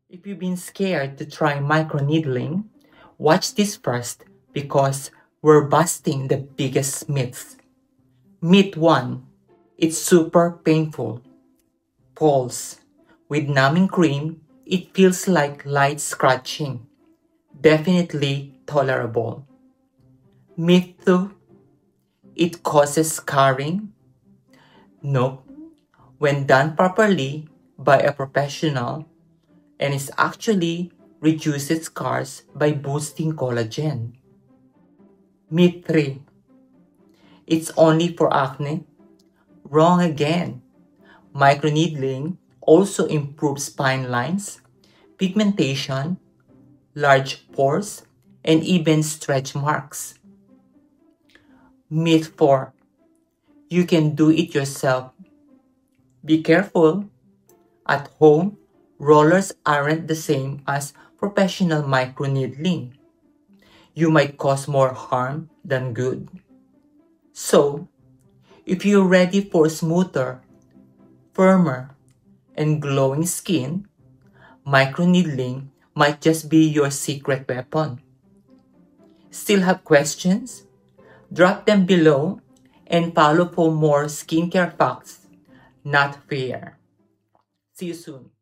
If you've been scared to try microneedling, watch this first because we're busting the biggest myths. Myth 1. It's super painful. False. With numbing cream, it feels like light scratching. Definitely tolerable. Myth 2. It causes scarring. Nope. When done properly by a professional, and it actually reduces scars by boosting collagen. Myth 3. It's only for acne. Wrong again. Microneedling also improves fine lines, pigmentation, large pores, and even stretch marks. Myth 4. You can do it yourself. Be careful. At home, rollers aren't the same as professional microneedling. You might cause more harm than good. So, if you're ready for smoother, firmer, and glowing skin, microneedling might just be your secret weapon. Still have questions? Drop them below and follow for more skincare facts, not fear. See you soon.